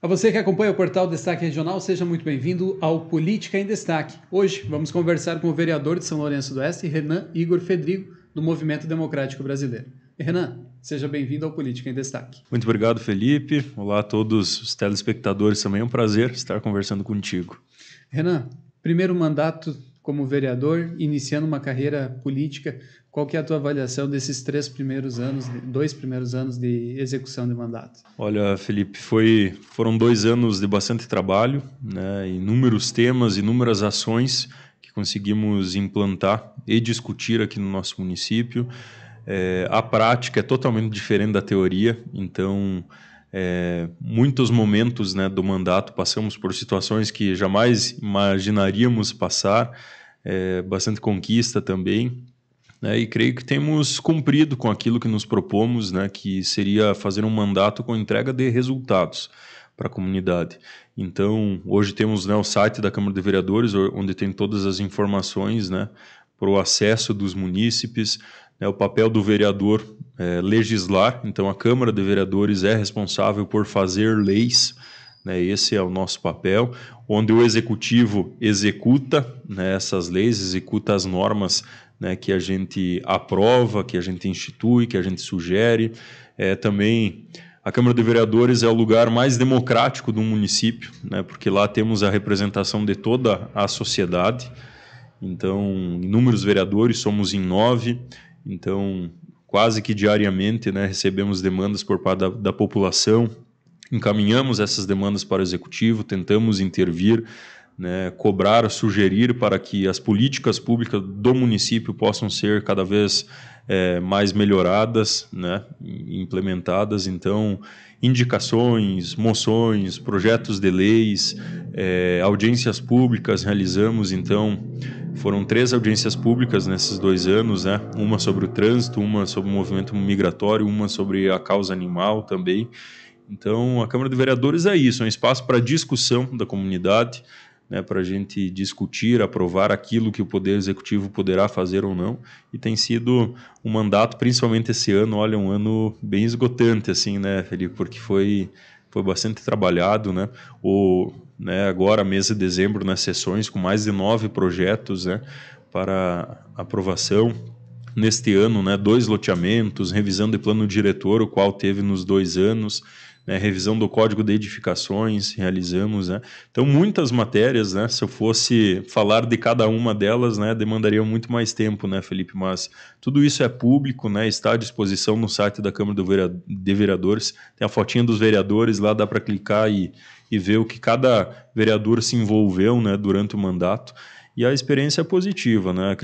A você que acompanha o portal Destaque Regional, seja muito bem-vindo ao Política em Destaque. Hoje vamos conversar com o vereador de São Lourenço do Oeste, Renan Igor Fedrigo, do Movimento Democrático Brasileiro. Renan, seja bem-vindo ao Política em Destaque. Muito obrigado, Felipe. Olá a todos os telespectadores, também é um prazer estar conversando contigo. Renan, primeiro mandato como vereador, iniciando uma carreira política, qual que é a tua avaliação desses dois primeiros anos de execução de mandato? Olha, Felipe, foram 2 anos de bastante trabalho, né, inúmeros temas, inúmeras ações que conseguimos implantar e discutir aqui no nosso município. A prática é totalmente diferente da teoria, então muitos momentos, né, do mandato passamos por situações que jamais imaginaríamos passar, bastante conquista também, né, e creio que temos cumprido com aquilo que nos propomos, né, que seria fazer um mandato com entrega de resultados para a comunidade. Então, hoje temos, né, o site da Câmara de Vereadores, onde tem todas as informações, né, para o acesso dos munícipes, né, o papel do vereador legislar. Então, a Câmara de Vereadores é responsável por fazer leis, né, esse é o nosso papel, onde o Executivo executa, né, essas leis, executa as normas, né, que a gente aprova, que a gente institui, que a gente sugere. Também a Câmara de Vereadores é o lugar mais democrático do município, né, porque lá temos a representação de toda a sociedade. Então, inúmeros vereadores, somos em 9, então quase que diariamente, né, recebemos demandas por parte da população, encaminhamos essas demandas para o Executivo, tentamos intervir, né, cobrar, sugerir para que as políticas públicas do município possam ser cada vez mais melhoradas, né, implementadas. Então, indicações, moções, projetos de leis, audiências públicas realizamos. Então, foram 3 audiências públicas nesses 2 anos, né, uma sobre o trânsito, uma sobre o movimento migratório, uma sobre a causa animal também. Então, a Câmara de Vereadores é isso, é um espaço para discussão da comunidade, né, para a gente discutir, aprovar aquilo que o Poder Executivo poderá fazer ou não, e tem sido um mandato, principalmente esse ano, olha, um ano bem esgotante, assim, né, Felipe, porque foi bastante trabalhado, né, agora, mês de dezembro, nas sessões, com mais de 9 projetos, né, para aprovação. Neste ano, né, 2 loteamentos, revisão de plano diretor, o qual teve nos 2 anos, né, revisão do Código de Edificações, realizamos, né? Então, muitas matérias, né? Se eu fosse falar de cada uma delas, né, demandaria muito mais tempo, né, Felipe? Mas tudo isso é público, né? Está à disposição no site da Câmara de Vereadores. Tem a fotinha dos vereadores, lá dá para clicar e ver o que cada vereador se envolveu, né, durante o mandato. E a experiência é positiva, né?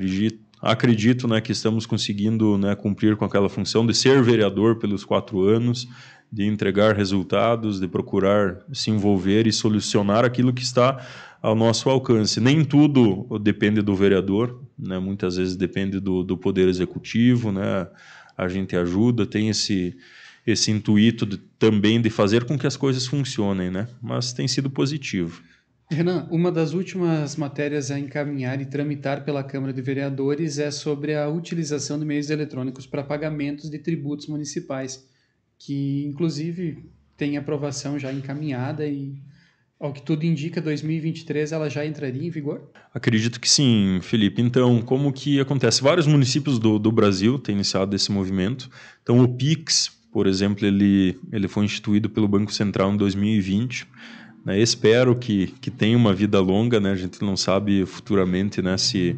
Acredito, né, que estamos conseguindo, né, cumprir com aquela função de ser vereador pelos 4 anos, de entregar resultados, de procurar se envolver e solucionar aquilo que está ao nosso alcance. Nem tudo depende do vereador, né, muitas vezes depende do Poder Executivo, né, a gente ajuda, tem esse intuito também de fazer com que as coisas funcionem, né, mas tem sido positivo. Renan, uma das últimas matérias a encaminhar e tramitar pela Câmara de Vereadores é sobre a utilização de meios eletrônicos para pagamentos de tributos municipais, que inclusive tem aprovação já encaminhada e, ao que tudo indica, 2023 ela já entraria em vigor? Acredito que sim, Felipe. Então, como que acontece? Vários municípios do Brasil têm iniciado esse movimento. Então, o Pix, por exemplo, ele foi instituído pelo Banco Central em 2020. Né? Espero que tenha uma vida longa, né? A gente não sabe futuramente, né, se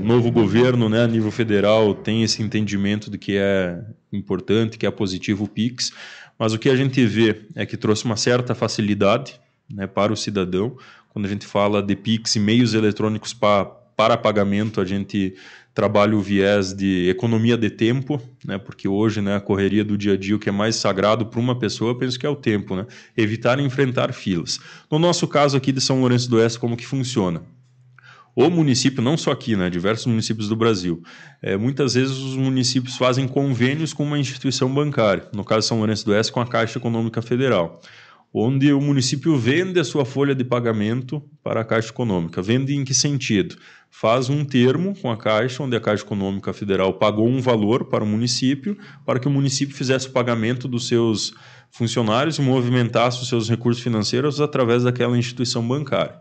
o novo governo, né, a nível federal tem esse entendimento de que é importante, que é positivo o Pix, mas o que a gente vê é que trouxe uma certa facilidade, né, para o cidadão. Quando a gente fala de Pix e meios eletrônicos para pagamento, a gente trabalha o viés de economia de tempo, né, porque hoje, né, a correria do dia a dia, o que é mais sagrado para uma pessoa, eu penso que é o tempo, né, evitar enfrentar filas. No nosso caso aqui de São Lourenço do Oeste, como que funciona? O município, não só aqui, né, diversos municípios do Brasil, muitas vezes os municípios fazem convênios com uma instituição bancária, no caso de São Lourenço do Oeste, com a Caixa Econômica Federal, onde o município vende a sua folha de pagamento para a Caixa Econômica. Vende em que sentido? Faz um termo com a Caixa, onde a Caixa Econômica Federal pagou um valor para o município, para que o município fizesse o pagamento dos seus funcionários e movimentasse os seus recursos financeiros através daquela instituição bancária.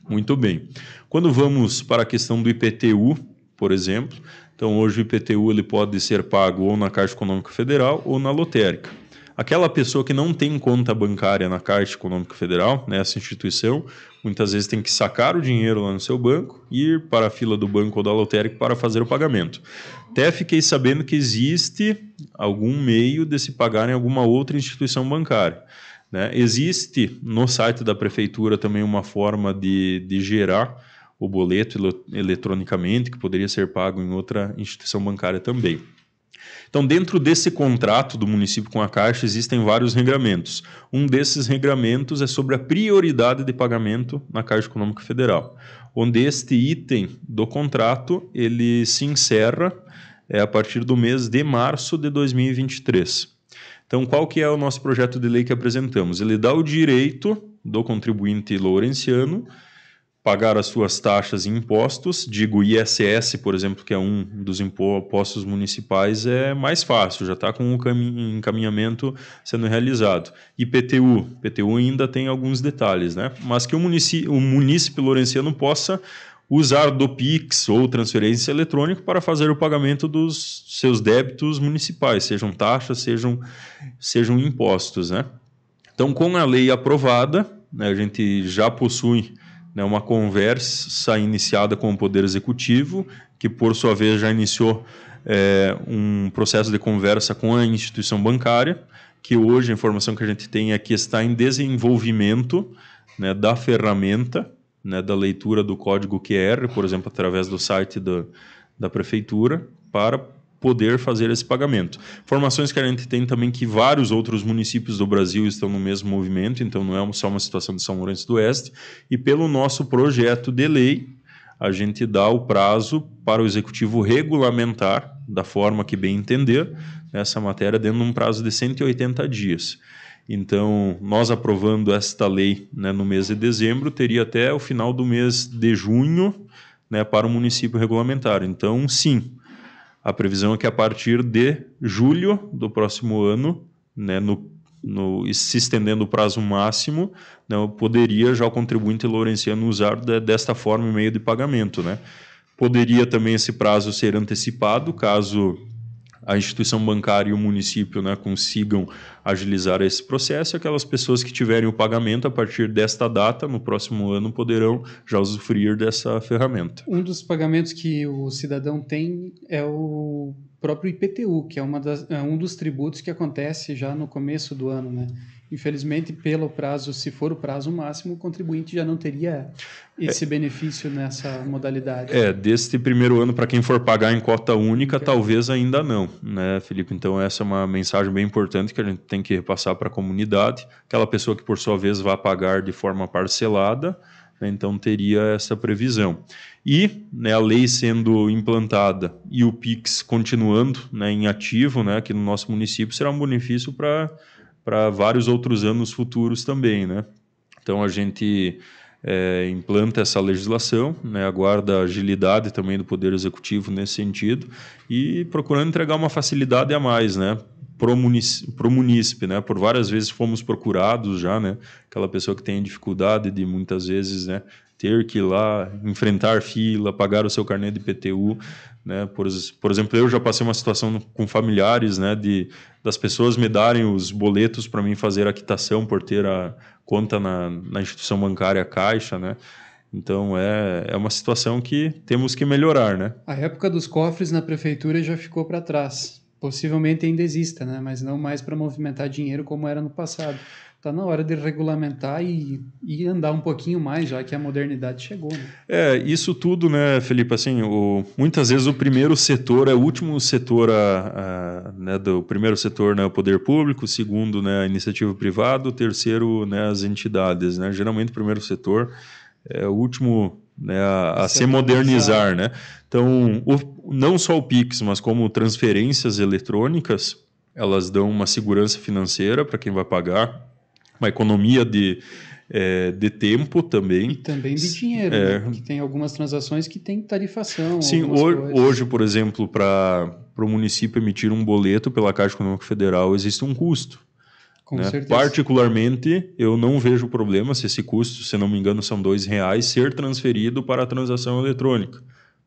Muito bem. Quando vamos para a questão do IPTU, por exemplo, então hoje o IPTU ele pode ser pago ou na Caixa Econômica Federal ou na lotérica. Aquela pessoa que não tem conta bancária na Caixa Econômica Federal, nessa instituição, muitas vezes tem que sacar o dinheiro lá no seu banco e ir para a fila do banco ou da lotérica para fazer o pagamento. Até fiquei sabendo que existe algum meio de se pagar em alguma outra instituição bancária, né? Existe no site da Prefeitura também uma forma de gerar o boleto eletronicamente, que poderia ser pago em outra instituição bancária também. Então, dentro desse contrato do município com a Caixa, existem vários regramentos. Um desses regramentos é sobre a prioridade de pagamento na Caixa Econômica Federal, onde este item do contrato ele se encerra a partir do mês de março de 2023. Então, qual que é o nosso projeto de lei que apresentamos? Ele dá o direito do contribuinte lourenciano pagar as suas taxas e impostos, digo ISS, por exemplo, que é um dos impostos municipais, é mais fácil, já está com o encaminhamento sendo realizado. IPTU ainda tem alguns detalhes, né? Mas que o munícipe lourenciano possa usar do Pix ou transferência eletrônica para fazer o pagamento dos seus débitos municipais, sejam taxas, sejam impostos, né? Então, com a lei aprovada, né, a gente já possui uma conversa iniciada com o Poder Executivo, que por sua vez já iniciou um processo de conversa com a instituição bancária, que hoje a informação que a gente tem é que está em desenvolvimento, né, da ferramenta, né, da leitura do código QR, por exemplo, através do site da Prefeitura, para poder fazer esse pagamento. Informações que a gente tem também que vários outros municípios do Brasil estão no mesmo movimento, então não é só uma situação de São Lourenço do Oeste, e pelo nosso projeto de lei, a gente dá o prazo para o Executivo regulamentar, da forma que bem entender, essa matéria dentro de um prazo de 180 dias. Então, nós aprovando esta lei, né, no mês de dezembro, teria até o final do mês de junho, né, para o município regulamentar. Então, sim, a previsão é que a partir de julho do próximo ano, né, se estendendo o prazo máximo, né, poderia já o contribuinte lourenciano usar desta forma o meio de pagamento, né? Poderia também esse prazo ser antecipado, caso a instituição bancária e o município, né, consigam agilizar esse processo, e aquelas pessoas que tiverem o pagamento a partir desta data, no próximo ano, poderão já usufruir dessa ferramenta. Um dos pagamentos que o cidadão tem é o próprio IPTU, que é um dos tributos que acontece já no começo do ano, né? Infelizmente, pelo prazo, se for o prazo máximo, o contribuinte já não teria esse benefício nessa modalidade. Deste primeiro ano, para quem for pagar em cota única, talvez ainda não, né, Felipe? Então, essa é uma mensagem bem importante que a gente tem que repassar para a comunidade. Aquela pessoa que, por sua vez, vai pagar de forma parcelada, né, então teria essa previsão. E, né, a lei sendo implantada e o PIX continuando, né, em ativo, né, aqui no nosso município, será um benefício para vários outros anos futuros também, né? Então, a gente implanta essa legislação, né, aguarda a agilidade também do Poder Executivo nesse sentido e procurando entregar uma facilidade a mais, né, pro munícipe, né? Por várias vezes fomos procurados já, né? Aquela pessoa que tem dificuldade de muitas vezes, né, ter que ir lá, enfrentar fila, pagar o seu carnê de IPTU, né? Por exemplo, eu já passei uma situação com familiares, né, das pessoas me darem os boletos para mim fazer a quitação por ter a conta na instituição bancária Caixa, né? Então, é uma situação que temos que melhorar, né? A época dos cofres na prefeitura já ficou para trás. Possivelmente ainda exista, né? Mas não mais para movimentar dinheiro como era no passado. Está na hora de regulamentar e andar um pouquinho mais, já que a modernidade chegou, né? Isso tudo, né, Felipe, assim, muitas vezes o primeiro setor é o último setor, né, do primeiro setor, né, o poder público, o segundo, né, a iniciativa privada, o terceiro, né, as entidades, né? Geralmente o primeiro setor é o último, né, a se modernizar, né? Então, não só o Pix, mas como transferências eletrônicas, elas dão uma segurança financeira para quem vai pagar, uma economia de tempo também. E também de dinheiro, né? Que tem algumas transações que tem tarifação. Sim, hoje, por exemplo, para o município emitir um boleto pela Caixa Econômica Federal, existe um custo. Com né? certeza. Particularmente, eu não vejo problema se esse custo, se não me engano, são R$ 2, ser transferido para a transação eletrônica.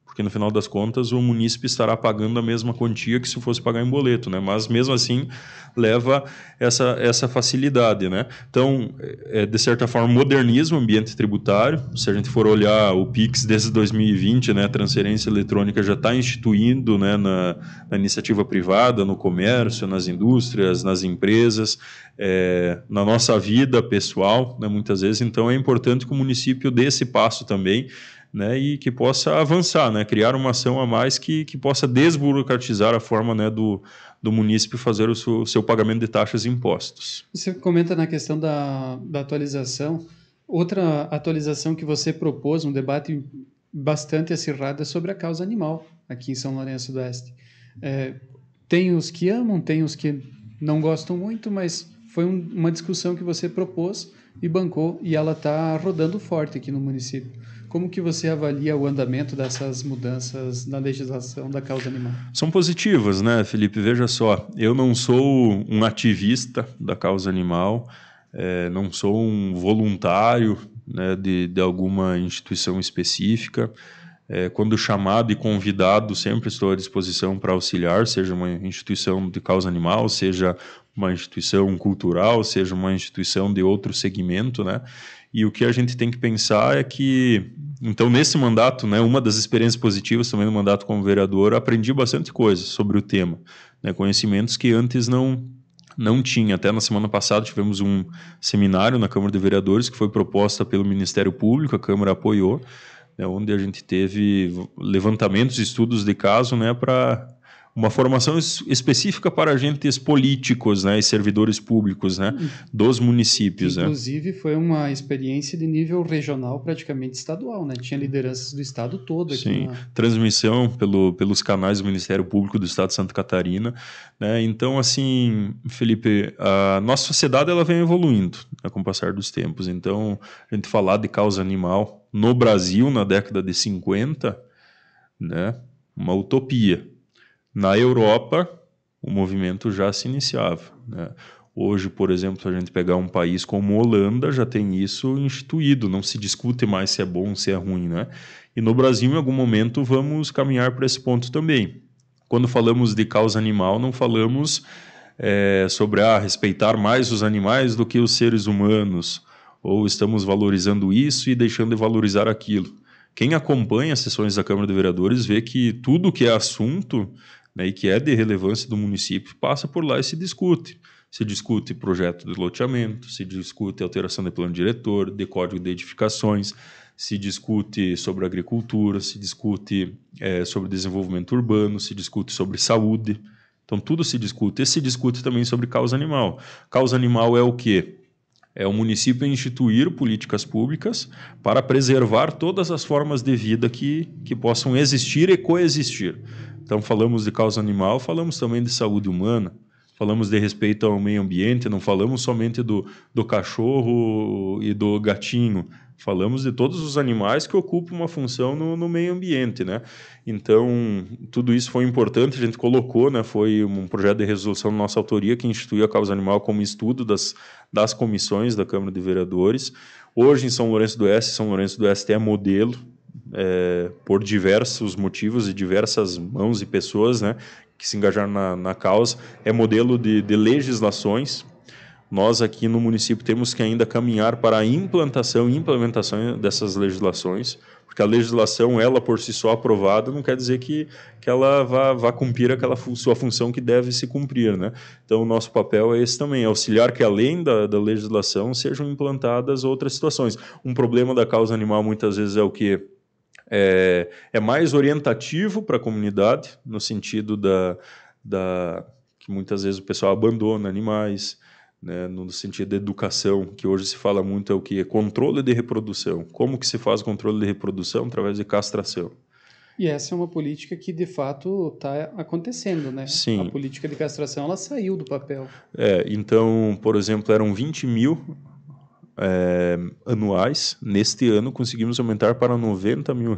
Porque no final das contas o munícipe estará pagando a mesma quantia que se fosse pagar em boleto, né? Mas mesmo assim leva essa facilidade, né? Então, de certa forma, moderniza o ambiente tributário. Se a gente for olhar o Pix desde 2020, né, a transferência eletrônica já está instituindo, né, na iniciativa privada, no comércio, nas indústrias, nas empresas, na nossa vida pessoal, né, muitas vezes. Então, é importante que o município dê esse passo também, né, e que possa avançar, né, criar uma ação a mais que possa desburocratizar a forma, né, do munícipe fazer o seu pagamento de taxas e impostos. Você comenta na questão da atualização. Outra atualização que você propôs, um debate bastante acirrado, é sobre a causa animal aqui em São Lourenço do Oeste. Tem os que amam, tem os que não gostam muito, mas foi uma discussão que você propôs e bancou, e ela está rodando forte aqui no município. Como que você avalia o andamento dessas mudanças na legislação da causa animal? São positivas, né, Felipe? Veja só, eu não sou um ativista da causa animal, não sou um voluntário, né, de alguma instituição específica. Quando chamado e convidado, sempre estou à disposição para auxiliar, seja uma instituição de causa animal, seja uma instituição cultural, seja uma instituição de outro segmento, né? E o que a gente tem que pensar é que, então, nesse mandato, né, uma das experiências positivas também no mandato como vereador, aprendi bastante coisa sobre o tema, né, conhecimentos que antes não tinha. Até na semana passada tivemos um seminário na Câmara de Vereadores que foi proposta pelo Ministério Público, a Câmara apoiou, né, onde a gente teve levantamentos, estudos de caso, né, para uma formação específica para agentes políticos, né, e servidores públicos, né, dos municípios. Inclusive, foi uma experiência de nível regional, praticamente estadual, né? Tinha lideranças do estado todo aqui. Sim, transmissão pelos canais do Ministério Público do Estado de Santa Catarina, né? Então, assim, Felipe, a nossa sociedade ela vem evoluindo, né, com o passar dos tempos. Então, a gente falar de causa animal no Brasil, na década de 50, né, uma utopia. Na Europa, o movimento já se iniciava, né? Hoje, por exemplo, se a gente pegar um país como a Holanda, já tem isso instituído, não se discute mais se é bom ou se é ruim, né? E no Brasil, em algum momento, vamos caminhar para esse ponto também. Quando falamos de causa animal, não falamos sobre respeitar mais os animais do que os seres humanos, ou estamos valorizando isso e deixando de valorizar aquilo. Quem acompanha as sessões da Câmara de Vereadores vê que tudo que é assunto, né, e que é de relevância do município passa por lá e se discute. Se discute projeto de loteamento, se discute alteração de plano diretor, de código de edificações, se discute sobre agricultura, se discute sobre desenvolvimento urbano, se discute sobre saúde. Então tudo se discute. E se discute também sobre causa animal. Causa animal é o quê? É o município instituir políticas públicas para preservar todas as formas de vida que possam existir e coexistir. Então, falamos de causa animal, falamos também de saúde humana, falamos de respeito ao meio ambiente, não falamos somente do cachorro e do gatinho, falamos de todos os animais que ocupam uma função no meio ambiente, né? Então, tudo isso foi importante, a gente colocou, né? Foi um projeto de resolução de nossa autoria que instituiu a causa animal como estudo das comissões da Câmara de Vereadores. Hoje, em São Lourenço do Oeste é modelo, por diversos motivos e diversas mãos e pessoas, né, que se engajaram na causa, é modelo de legislações. Nós aqui no município temos que ainda caminhar para a implantação e implementação dessas legislações, porque a legislação, ela por si só aprovada, não quer dizer que ela vá cumprir aquela sua função que deve se cumprir, né? Então, o nosso papel é esse também, auxiliar que além da legislação sejam implantadas outras situações. Um problema da causa animal muitas vezes é o quê? É mais orientativo para a comunidade, no sentido que muitas vezes o pessoal abandona animais, né, no sentido da educação, que hoje se fala muito, é o que? É controle de reprodução. Como que se faz controle de reprodução? Através de castração. E essa é uma política que, de fato, está acontecendo, né? Sim. A política de castração, ela saiu do papel. Então, por exemplo, eram 20 mil anuais. Neste ano, conseguimos aumentar para R$ 90 mil.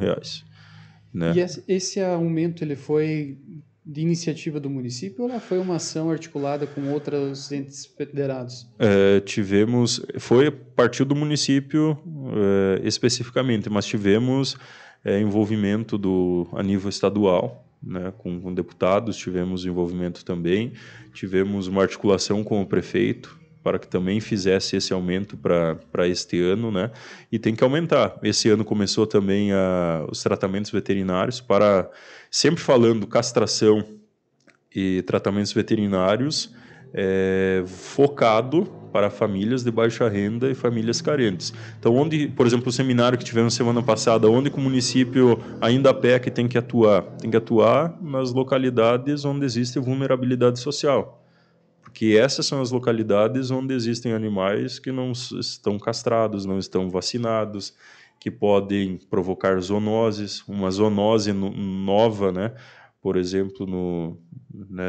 Né? E esse aumento, ele foi de iniciativa do município ou ela foi uma ação articulada com outros entes federados? Partiu do município especificamente, mas tivemos envolvimento a nível estadual, né, com deputados, tivemos envolvimento também, tivemos uma articulação com o prefeito para que também fizesse esse aumento para este ano, né, e tem que aumentar. Esse ano começou também os tratamentos veterinários sempre falando castração e tratamentos veterinários focado para famílias de baixa renda e famílias carentes. Então, por exemplo, o seminário que tivemos semana passada, onde que o município ainda peca e tem que atuar? Tem que atuar nas localidades onde existe vulnerabilidade social. Porque essas são as localidades onde existem animais que não estão castrados, não estão vacinados, que podem provocar zoonoses, uma zoonose nova, né? Por exemplo,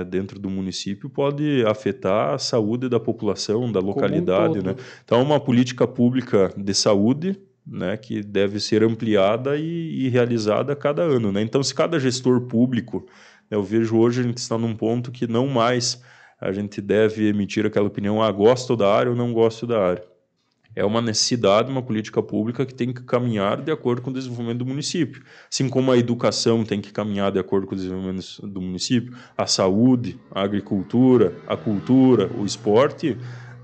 dentro do município, pode afetar a saúde da população, da localidade. Né? Então, uma política pública de saúde, né, que deve ser ampliada e realizada a cada ano. Né? Então, se cada gestor público, né, eu vejo hoje a gente está num ponto que não mais a gente deve emitir aquela opinião, gosto da área ou não gosto da área. É uma necessidade, uma política pública que tem que caminhar de acordo com o desenvolvimento do município. Assim como a educação tem que caminhar de acordo com o desenvolvimento do município, a saúde, a agricultura, a cultura, o esporte,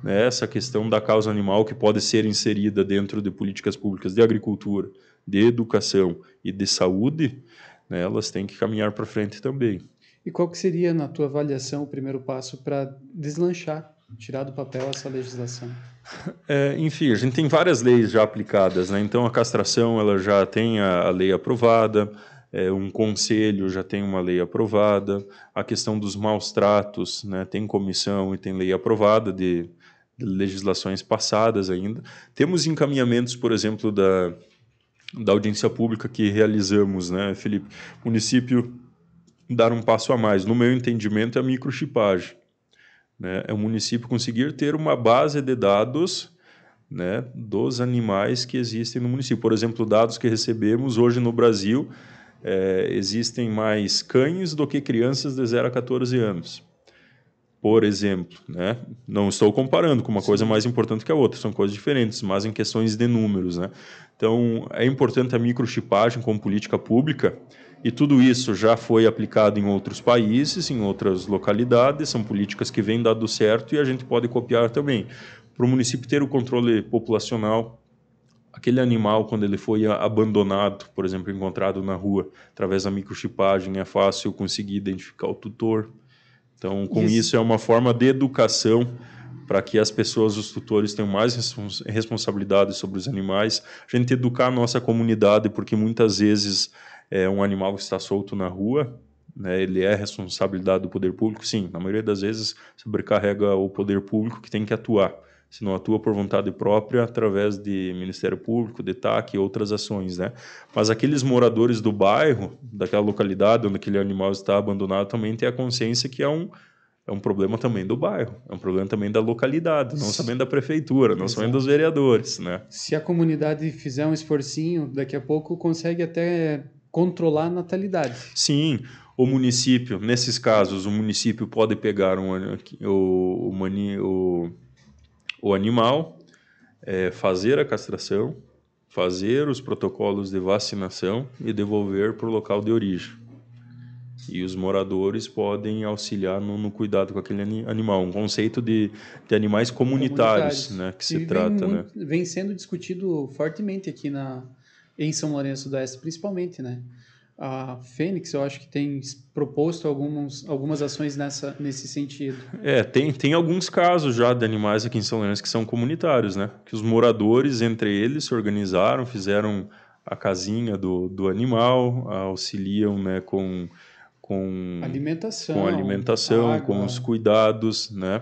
né, essa questão da causa animal que pode ser inserida dentro de políticas públicas de agricultura, de educação e de saúde, né, elas têm que caminhar para frente também. E qual que seria, na tua avaliação, o primeiro passo para deslanchar, tirar do papel essa legislação? Enfim, a gente tem várias leis já aplicadas, né? Então a castração ela já tem a lei aprovada, um conselho já tem uma lei aprovada, a questão dos maus tratos, né? Tem comissão e tem lei aprovada de legislações passadas ainda. Temos encaminhamentos, por exemplo, da audiência pública que realizamos, né, Felipe? O município dar um passo a mais, no meu entendimento, é a microchipagem. Né? É o município conseguir ter uma base de dados, né, dos animais que existem no município. Por exemplo, dados que recebemos hoje no Brasil, existem mais cães do que crianças de 0 a 14 anos. Por exemplo, né? Não estou comparando com uma coisa mais importante que a outra, são coisas diferentes, mas em questões de números. Né? Então, é importante a microchipagem como política pública, e tudo isso já foi aplicado em outros países, em outras localidades, são políticas que vêm dando certo e a gente pode copiar também. Para o município ter o controle populacional, aquele animal, quando ele foi abandonado, por exemplo, encontrado na rua, através da microchipagem, é fácil conseguir identificar o tutor. Então, com isso é uma forma de educação para que as pessoas, os tutores, tenham mais responsabilidade sobre os animais. A gente educar a nossa comunidade, porque muitas vezes um animal que está solto na rua, né, ele é responsabilidade do poder público. Sim, na maioria das vezes sobrecarrega o poder público que tem que atuar. Se não atua por vontade própria, através de Ministério Público, de TAC e outras ações, né? Mas aqueles moradores do bairro, daquela localidade onde aquele animal está abandonado, também têm a consciência que é um problema também do bairro, é um problema também da localidade, não somente da prefeitura, não somente dos vereadores, né? Se a comunidade fizer um esforcinho, daqui a pouco consegue até controlar a natalidade. Sim, o município, nesses casos, o município pode pegar o animal, fazer a castração, fazer os protocolos de vacinação e devolver para o local de origem. E os moradores podem auxiliar no cuidado com aquele animal. Um conceito de animais comunitários, né, que se trata. Né? Vem sendo discutido fortemente aqui em São Lourenço do Oeste, principalmente, né? A Fênix, eu acho que tem proposto algumas ações nesse sentido. Tem alguns casos já de animais aqui em São Lourenço que são comunitários, né? Que os moradores, entre eles, se organizaram, fizeram a casinha do animal, auxiliam, né, com alimentação, água, com os cuidados, né?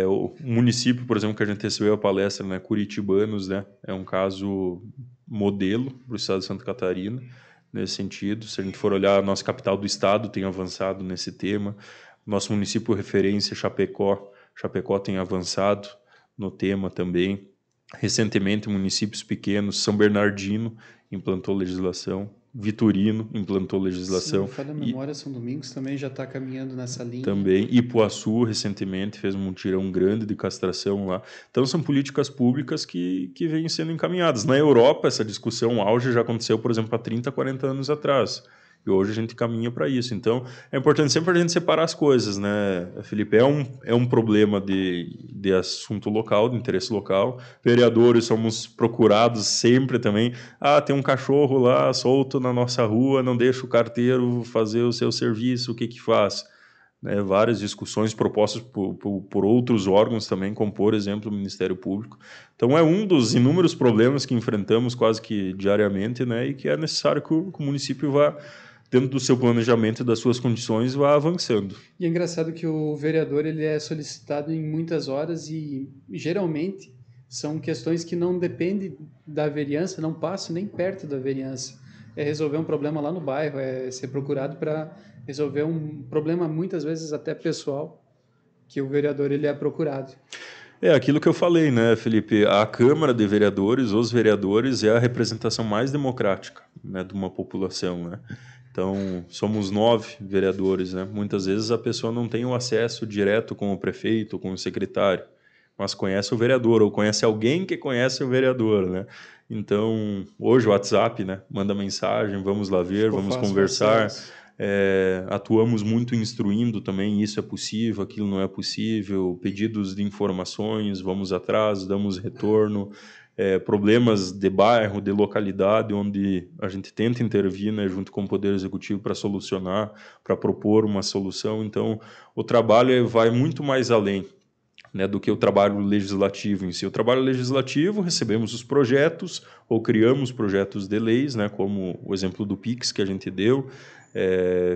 O município, por exemplo, que a gente recebeu a palestra, né, Curitibanos, né? É um caso modelo para o estado de Santa Catarina, nesse sentido. Se a gente for olhar, a nossa capital do estado tem avançado nesse tema. Nosso município referência, Chapecó tem avançado no tema também. Recentemente, municípios pequenos, São Bernardino implantou legislação Vitorino implantou legislação. Se não falha a memória, São Domingos também já está caminhando nessa linha. Também. Ipuaçu, recentemente, fez um mutirão grande de castração lá. Então, são políticas públicas que vêm sendo encaminhadas. Na Europa, essa discussão, o auge já aconteceu, por exemplo, há 30, 40 anos atrás. E hoje a gente caminha para isso. Então, é importante sempre a gente separar as coisas, né, Felipe? É um problema de assunto local, de interesse local. Vereadores somos procurados sempre também. Ah, tem um cachorro lá solto na nossa rua, não deixa o carteiro fazer o seu serviço, o que que faz? Né, várias discussões propostas por outros órgãos também, como, por exemplo, o Ministério Público. Então, é um dos inúmeros problemas que enfrentamos quase que diariamente, né, e que é necessário que o município vá, dentro do seu planejamento e das suas condições, vá avançando. E é engraçado que o vereador ele é solicitado em muitas horas e, geralmente, são questões que não dependem da vereança, não passam nem perto da vereança. É resolver um problema lá no bairro, é ser procurado para resolver um problema, muitas vezes até pessoal, que o vereador ele é procurado. É aquilo que eu falei, né, Felipe? A Câmara de Vereadores, os vereadores, é a representação mais democrática, né, de uma população, né? Então, somos 9 vereadores, né? Muitas vezes a pessoa não tem o acesso direto com o prefeito, com o secretário, mas conhece o vereador, ou conhece alguém que conhece o vereador, né? Então, hoje o WhatsApp, né? Manda mensagem, vamos lá ver, vamos conversar. Atuamos muito instruindo também, isso é possível, aquilo não é possível, pedidos de informações, vamos atrás, damos retorno. Problemas de bairro, de localidade, onde a gente tenta intervir, né, junto com o Poder Executivo para solucionar, para propor uma solução. Então, o trabalho vai muito mais além, né, do que o trabalho legislativo em si. O trabalho legislativo, recebemos os projetos ou criamos projetos de leis, né, como o exemplo do PIX que a gente deu,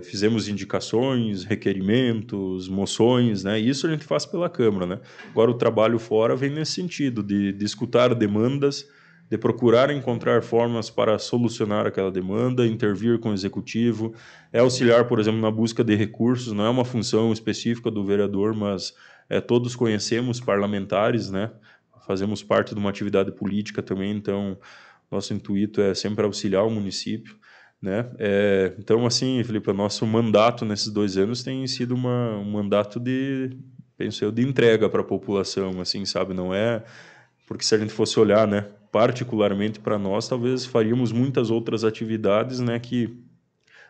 fizemos indicações, requerimentos, moções, né, isso a gente faz pela Câmara, né. Agora o trabalho fora vem nesse sentido, de escutar demandas, de procurar encontrar formas para solucionar aquela demanda, intervir com o Executivo, auxiliar, por exemplo, na busca de recursos, não é uma função específica do vereador, mas todos conhecemos parlamentares, né, fazemos parte de uma atividade política também, então nosso intuito é sempre auxiliar o município, né? Então, assim, Felipe, o nosso mandato nesses 2 anos tem sido um mandato penso eu, de entrega para a população, assim, sabe? Não é porque se a gente fosse olhar, né, particularmente para nós, talvez faríamos muitas outras atividades, né, que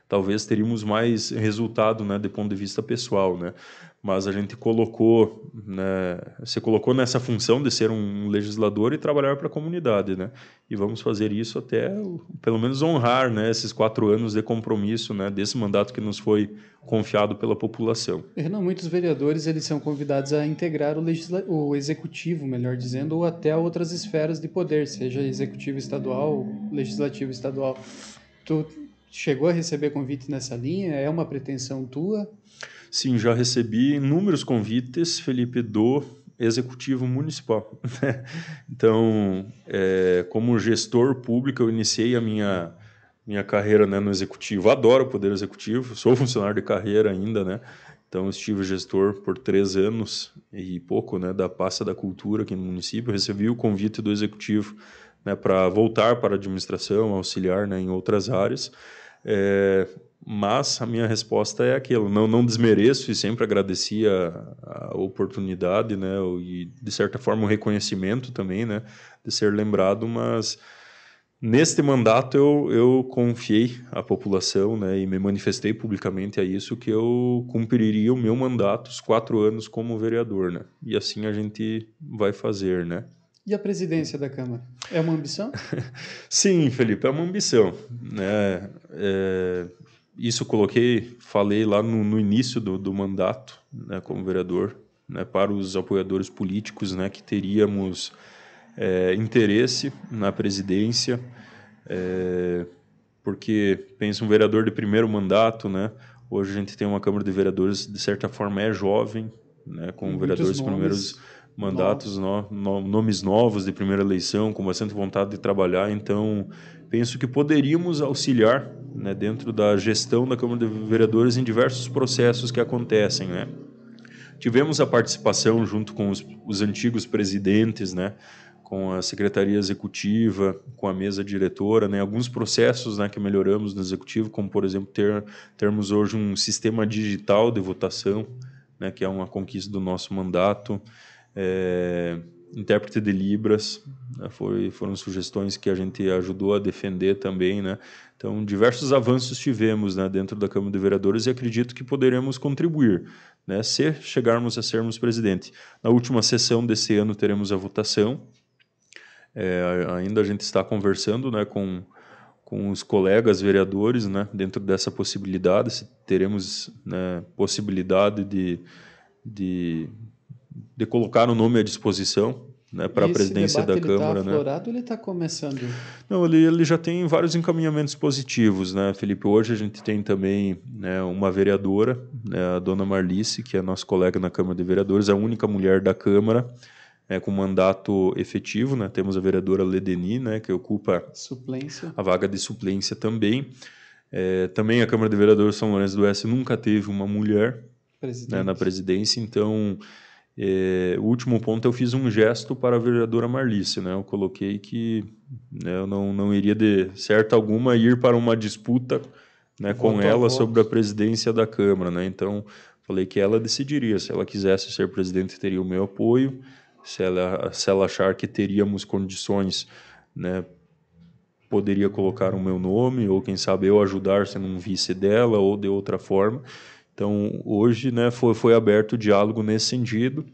talvez teríamos mais resultado, né, do ponto de vista pessoal, né? Mas a gente colocou, né, você colocou nessa função de ser um legislador e trabalhar para a comunidade, né? E vamos fazer isso até, pelo menos, honrar, né, esses 4 anos de compromisso, né, desse mandato que nos foi confiado pela população. Não, muitos vereadores eles são convidados a integrar o executivo, melhor dizendo, ou até outras esferas de poder, seja executivo estadual, legislativo estadual. Tu chegou a receber convite nessa linha? É uma pretensão tua? Sim, já recebi inúmeros convites, Felipe, do Executivo Municipal. Então, como gestor público, eu iniciei a minha carreira, né, no Executivo. Adoro o Poder Executivo, sou funcionário de carreira ainda, né? Então, estive gestor por 3 anos e pouco, né, da pasta da cultura aqui no município. Recebi o convite do Executivo, né, para voltar para a administração, auxiliar, né, em outras áreas. Mas a minha resposta é aquilo, não desmereço e sempre agradeci a oportunidade, né, e de certa forma o reconhecimento também, né, de ser lembrado, mas neste mandato eu confiei à população, né, e me manifestei publicamente a isso, que eu cumpriria o meu mandato, os 4 anos como vereador, né, e assim a gente vai fazer, né. E a presidência da Câmara? É uma ambição? Sim, Felipe, é uma ambição, né, isso falei lá no início do mandato, né, como vereador, né, para os apoiadores políticos, né, que teríamos interesse na presidência, porque pensa um vereador de primeiro mandato, né, hoje a gente tem uma Câmara de Vereadores, de certa forma é jovem, né, com vereadores de primeiros mandatos, nomes novos de primeira eleição, com bastante vontade de trabalhar, então penso que poderíamos auxiliar, né, dentro da gestão da Câmara de Vereadores em diversos processos que acontecem, né. Tivemos a participação junto com os antigos presidentes, né, com a secretaria executiva, com a mesa diretora, né, alguns processos, né, que melhoramos no executivo, como, por exemplo, termos hoje um sistema digital de votação, né, que é uma conquista do nosso mandato, intérprete de Libras, né, foram sugestões que a gente ajudou a defender também, né? Então, diversos avanços tivemos, né, dentro da Câmara de Vereadores e acredito que poderemos contribuir, né, se chegarmos a sermos presidente. Na última sessão desse ano teremos a votação. Ainda a gente está conversando, né, com os colegas vereadores, né, dentro dessa possibilidade, se teremos, né, possibilidade de colocar o nome à disposição, né, para a presidência da Câmara. Esse debate está aflorado ou ele está começando? Não, ele já tem vários encaminhamentos positivos, né, Felipe? Hoje a gente tem também, né, uma vereadora, né, a dona Marlice, que é nossa colega na Câmara de Vereadores, a única mulher da Câmara, com mandato efetivo, né? Temos a vereadora Ledeni, né, que ocupa a vaga de suplência também. Também a Câmara de Vereadores São Lourenço do Oeste nunca teve uma mulher, né, na presidência, então o último ponto eu fiz um gesto para a vereadora Marlice, né? Eu coloquei que, né, eu não iria de certa alguma ir para uma disputa, né, com ela sobre a presidência da Câmara, né? Então falei que ela decidiria, se ela quisesse ser presidente teria o meu apoio, se ela achar que teríamos condições, né, poderia colocar o meu nome, ou quem sabe eu ajudar sendo um vice dela, ou de outra forma. Então, hoje, né, foi aberto o diálogo nesse sentido,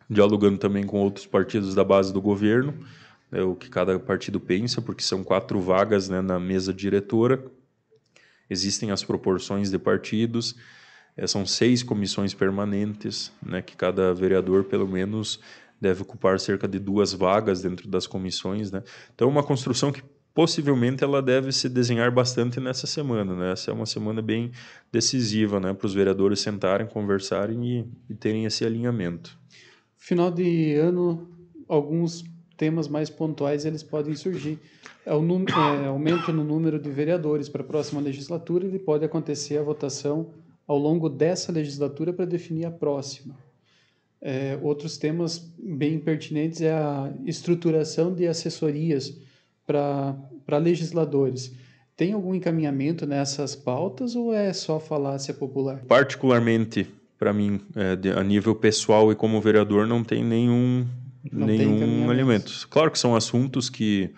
dialogando também com outros partidos da base do governo, né, o que cada partido pensa, porque são 4 vagas, né, na mesa diretora, existem as proporções de partidos, são 6 comissões permanentes, né, que cada vereador, pelo menos, deve ocupar cerca de 2 vagas dentro das comissões, né? Então, uma construção que possivelmente ela deve se desenhar bastante nessa semana, né? Essa é uma semana bem decisiva, né, para os vereadores sentarem, conversarem e terem esse alinhamento. Final de ano, alguns temas mais pontuais eles podem surgir. Aumento no número de vereadores para a próxima legislatura, e pode acontecer a votação ao longo dessa legislatura para definir a próxima. Outros temas bem pertinentes é a estruturação de assessorias para legisladores. Tem algum encaminhamento nessas pautas ou é só falácia popular? Particularmente, para mim, a nível pessoal e como vereador, não tem nenhum alinhamento. Claro que são assuntos que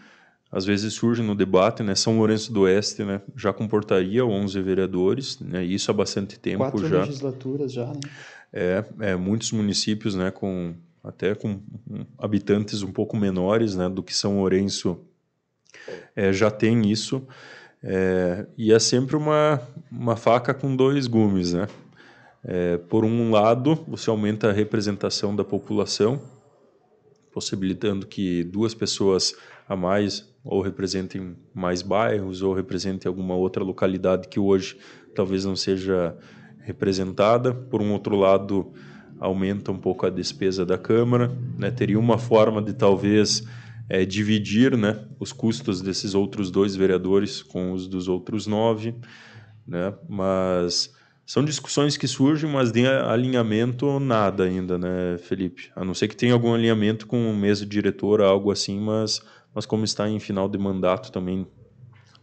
às vezes surgem no debate, né? São Lourenço do Oeste, né, já comportaria 11 vereadores, né? Isso há bastante tempo 4 já. legislaturas já, né? Muitos municípios, né, até com habitantes um pouco menores, né, do que São Lourenço, já tem isso, e é sempre uma faca com 2 gumes, né? Por um lado, você aumenta a representação da população, possibilitando que 2 pessoas a mais ou representem mais bairros ou representem alguma outra localidade que hoje talvez não seja representada. Por um outro lado, aumenta um pouco a despesa da Câmara, né? Teria uma forma de talvez dividir, né, os custos desses outros 2 vereadores com os dos outros 9, né? Mas são discussões que surgem, mas de alinhamento nada ainda, né, Felipe? A não ser que tenha algum alinhamento com mesa diretora, algo assim, mas como está em final de mandato também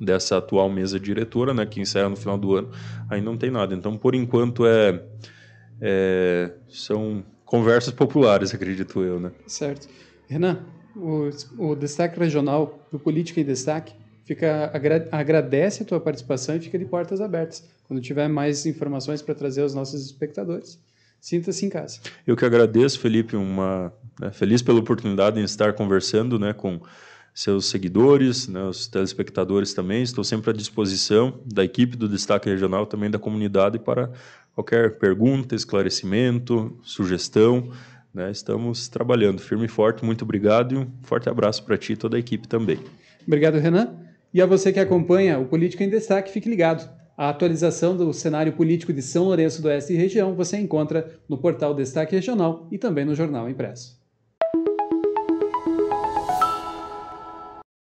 dessa atual mesa diretora, né, que encerra no final do ano, aí não tem nada. Então, por enquanto, são conversas populares, acredito eu, né? Certo. Renan, o Destaque Regional do Política em Destaque agradece a tua participação e fica de portas abertas. Quando tiver mais informações para trazer aos nossos espectadores, sinta-se em casa. Eu que agradeço, Felipe, feliz pela oportunidade de estar conversando, né, com seus seguidores, né, os telespectadores também. Estou sempre à disposição da equipe do Destaque Regional, também da comunidade, para qualquer pergunta, esclarecimento, sugestão, né? Estamos trabalhando firme e forte. Muito obrigado e um forte abraço para ti e toda a equipe também. Obrigado, Renan. E a você que acompanha o Política em Destaque, fique ligado. A atualização do cenário político de São Lourenço do Oeste e região você encontra no portal Destaque Regional e também no Jornal Impresso.